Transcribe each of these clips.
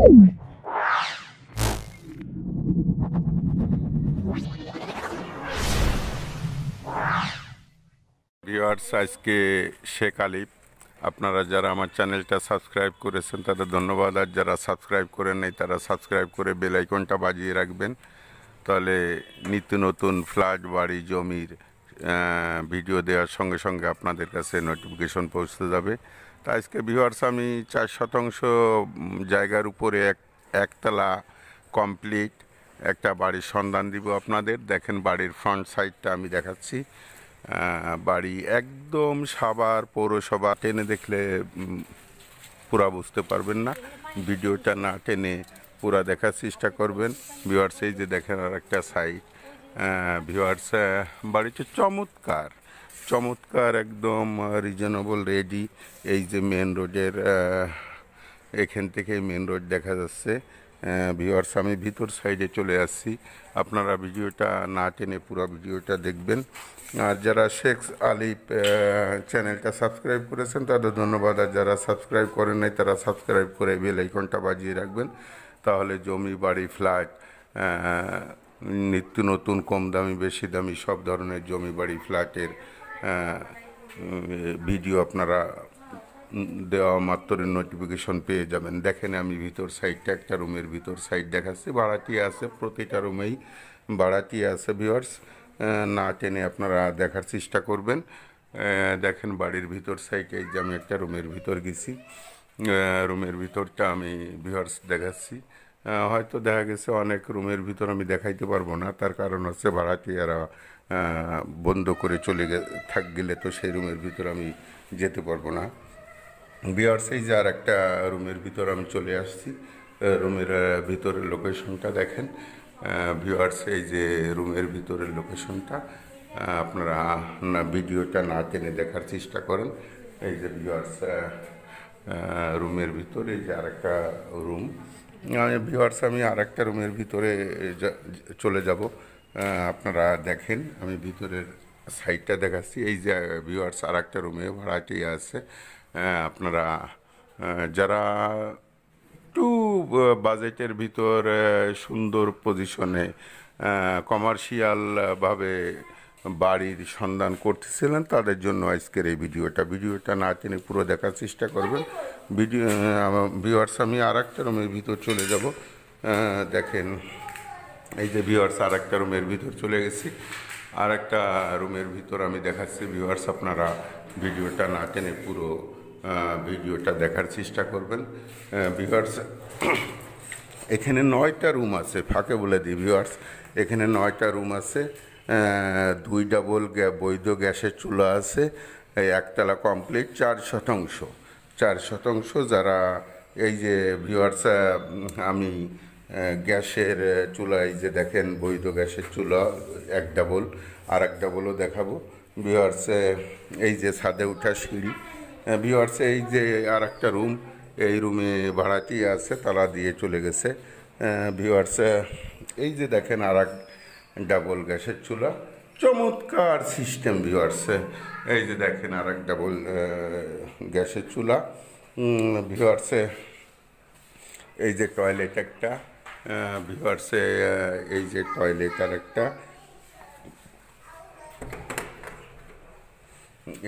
Viewers, আজকে শেখ আলিফ। আপনারা যারা আমার চ্যানেলটা সাবস্ক্রাইব করেছেন তাদের ধন্যবাদ, আর যারা সাবস্ক্রাইব করেন নাই তারা সাবস্ক্রাইব করে বেল আইকনটা বাজিয়ে রাখবেন, তাহলে নিত্য নতুন ফ্ল্যাট বাড়ি জমির ভিডিও দেওয়ার সঙ্গে সঙ্গে আপনাদের কাছে নোটিফিকেশন পৌঁছতে যাবে। তো আজকে ভিউয়ার্স আমি 4 শতাংশ জায়গার উপরে একতলা কমপ্লিট একটা বাড়ির সন্ধান দিব আপনাদের। দেখেন বাড়ির ফ্রন্ট সাইডটা আমি দেখাচ্ছি। বাড়ি একদম সাভার পৌরসভা। টেনে দেখলে পুরা বুঝতে পারবেন না, ভিডিওটা না টেনে পুরা দেখার চেষ্টা করবেন। ভিউয়ার্স, এই যে দেখেন আর একটা সাইড। ভিউয়ার্স, বাড়িটা চমৎকার চমৎকার, একদম রিজনেবল রেডি। এই যে মেন রোডের এখান থেকে মেন রোড দেখা যাচ্ছে। ভিউয়ার্স, আমি ভিতর সাইডে চলে আসছি। আপনারা ভিডিওটা না টেনে পুরো ভিডিওটা দেখবেন। আর যারা শেখ আলিফ চ্যানেলটা সাবস্ক্রাইব করেছেন তাদের ধন্যবাদ, আর যারা সাবস্ক্রাইব করেন নাই তারা সাবস্ক্রাইব করে বেল আইকনটা বাজিয়ে রাখবেন, তাহলে জমি বাড়ি ফ্ল্যাট নিত্য নতুন কম দামি বেশি দামি সব ধরনের জমি বাড়ি ফ্ল্যাটের ভিডিও আপনারা দেওয়া মাত্র নোটিফিকেশন পেয়ে যাবেন। দেখেন আমি ভিতর সাইডটা একটা রুমের ভিতর সাইড দেখাচ্ছি। ভাড়াটিয়া আছে, প্রতিটা রুমেই ভাড়াটিয়া আছে। ভিউয়ার্স, না টেনে আপনারা দেখার চেষ্টা করবেন। দেখেন বাড়ির ভিতর সাইডে এই যে আমি একটা রুমের ভিতর গেছি। রুমের ভিতরটা আমি ভিউয়ার্স দেখাচ্ছি। হয়তো দেখা গেছে অনেক রুমের ভিতর আমি দেখাইতে পারবো না, তার কারণ হচ্ছে ভাড়াটিয়ারা বন্ধ করে চলে গেলে তো সেই রুমের ভিতর আমি যেতে পারবো না। ভিউয়ার্স, এই যে আর একটা রুমের ভিতর আমি চলে আসছি। রুমের ভিতরের লোকেশনটা দেখেন। ভিউয়ার্স, এই যে রুমের ভিতরের লোকেশনটা আপনারা ভিডিওটা না টেনে দেখার চেষ্টা করেন। এই যে ভিউয়ার্স, রুমের ভিতরে এই যে আরেকটা রুম। ভিউয়ার্স, আমি আরেকটা রুমের ভিতরে চলে যাব। আপনারা দেখেন আমি ভিতরের সাইডটা দেখাচ্ছি। এই যে ভিউয়ার্স, আরেকটা রুমে ভাড়াটিয়া আছে। আপনারা যারা একটু বাজেটের ভিতর সুন্দর পজিশনে কমার্শিয়ালভাবে বাড়ির সন্ধান করতেছিলেন তাদের জন্য আজকের এই ভিডিওটা না টেনে পুরো দেখার চেষ্টা করবেন। ভিউয়ার্স, আমি আর একটা রুমের ভিতর চলে যাব। দেখেন এই যে ভিউয়ার্স, আর একটা রুমের ভিতর চলে গেছি। আর একটা রুমের ভিতর আমি দেখাচ্ছি। ভিউয়ার্স, আপনারা ভিডিওটা না টেনে পুরো ভিডিওটা দেখার চেষ্টা করবেন। ভিউয়ার্স, এখানে 9টা রুম আছে, ফাঁকে বলে দিই ভিউয়ার্স, এখানে 9টা রুম আছে। 2 ডাবল বৈধ গ্যাসের চুলা আছে। একতলা কমপ্লিট, 4 শতাংশ। যারা এই যে ভিউয়ার্স, আমি গ্যাসের চুলা, এই যে দেখেন বৈধ গ্যাসের চুলা 1 ডাবল, আর 1 ডাবলও দেখাবো। ভিউয়ার্স, এই যে ছাদে ওঠা সিঁড়ি। ভিউয়ার্স, এই যে আর একটা রুম, এই রুমে ভাড়াটি আছে, তালা দিয়ে চলে গেছে। ভিউয়ার্স, এই যে দেখেন আর 1 ডাবল গ্যাসের চুলা, চমৎকার সিস্টেম। ভিউয়ার্স, এই যে দেখেন আর 1 ডাবল গ্যাসের চুলা। ভিউয়ার্স, এই যে টয়লেট একটা। ভিউয়ার্স, এই যে টয়লেট আর একটা।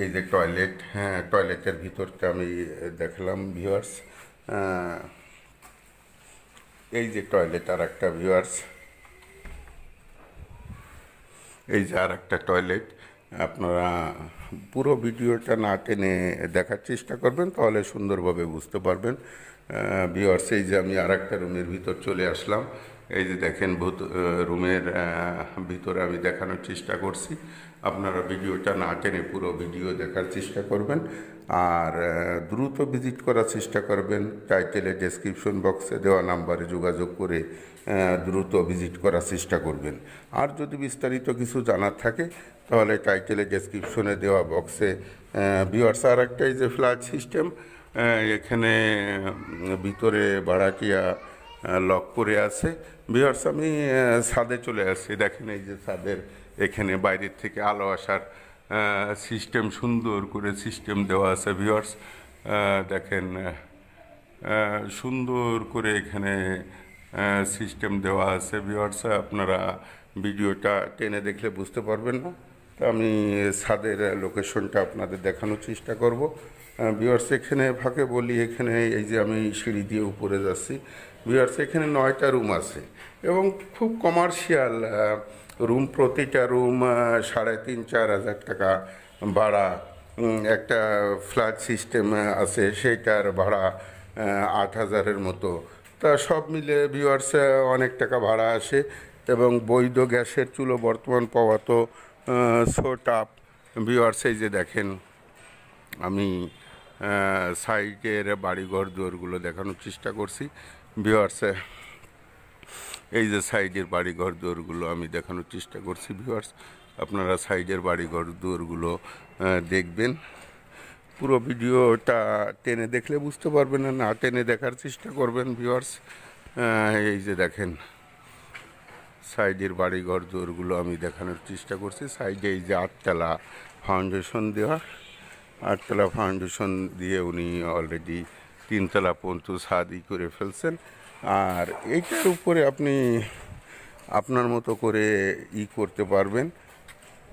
এই যে টয়লেট, হ্যাঁ, টয়লেটের ভিতরটা আমি দেখলাম। ভিউয়ার্স, এই যে টয়লেট আর একটা। ভিউয়ার্স, এই যে আর একটা টয়লেট। আপনারা পুরো ভিডিওটা না টেনে দেখার চেষ্টা করবেন, তাহলে সুন্দরভাবে বুঝতে পারবেন। ভিউয়ার্স, এই যে আমি আর একটা রুমের ভিতর চলে আসলাম। এই যে দেখেন রুমের ভিতরে আমি দেখানোর চেষ্টা করছি। আপনারা ভিডিওটা না টেনে পুরো ভিডিও দেখার চেষ্টা করবেন, আর দ্রুত ভিজিট করার চেষ্টা করবেন। টাইটেলে ডেসক্রিপশন বক্সে দেওয়া নাম্বারে যোগাযোগ করে দ্রুত ভিজিট করার চেষ্টা করবেন। আর যদি বিস্তারিত কিছু জানার থাকে তাহলে টাইটেলে ডেসক্রিপশনে দেওয়া বক্সে। ভিউয়ার্স, আর একটা এই যে ফ্ল্যাট সিস্টেম, এখানে ভিতরে ভাড়াটিয়া লক করে আছে। ভিউয়ার্স, আমি ছাদে চলে আসছি। দেখেন এই যে ছাদের এখানে বাইরের থেকে আলো আসার সিস্টেম, সুন্দর করে সিস্টেম দেওয়া আছে। ভিউয়ার্স, দেখেন সুন্দর করে এখানে সিস্টেম দেওয়া আছে ভিউয়ার্স। আপনারা ভিডিওটা টেনে দেখলে বুঝতে পারবেন না, তো আমি ছাদের লোকেশনটা আপনাদের দেখানোর চেষ্টা করব। ভিউয়ার্স, এখানে ফাঁকে বলি, এখানে এই যে আমি সিঁড়ি দিয়ে উপরে যাচ্ছি ভিউয়ার্স, এখানে 9টা রুম আছে এবং খুব কমার্শিয়াল রুম। প্রতিটা রুম 3,500-4,000 টাকা ভাড়া। একটা ফ্ল্যাট সিস্টেম আছে, সেইটার ভাড়া 8,000-এর মতো। তা সব মিলে ভিউয়ার্স অনেক টাকা ভাড়া আসে এবং বৈধ গ্যাসের চুলো বর্তমান পাওয়া তো সো টাফ ভিউয়ার্স। এই যে দেখেন, আমি সাইডের বাড়িঘর দুয়ারগুলো দেখানোর চেষ্টা করছি ভিউয়ার্স। এই যে সাইডের বাড়িঘর দুয়ারগুলো আমি দেখানোর চেষ্টা করছি ভিউয়ার্স। আপনারা সাইডের বাড়িঘর দুয়ারগুলো দেখবেন। পুরো ভিডিওটা টেনে দেখলে বুঝতে পারবেন না, না টেনে দেখার চেষ্টা করবেন ভিউয়ার্স। এই যে দেখেন, সাইডের বাড়িঘর দুয়ারগুলো আমি দেখানোর চেষ্টা করছি। সাইডে এই যে 8তলা ফাউন্ডেশন দেওয়া, 8তলা ফাউন্ডেশন দিয়ে উনি অলরেডি 3তলা পর্যন্ত ছাদই করে ফেলছেন। আর এইটার উপরে আপনি আপনার মতো করে করতে পারবেন,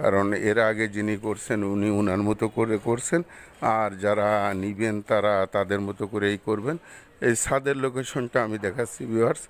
কারণ এর আগে যিনি করছেন উনি ওনার মতো করে করছেন, আর যারা নিবেন তারা তাদের মতো করেই করবেন। এই ছাদের লোকেশনটা আমি দেখাচ্ছি ভিউয়ার্স।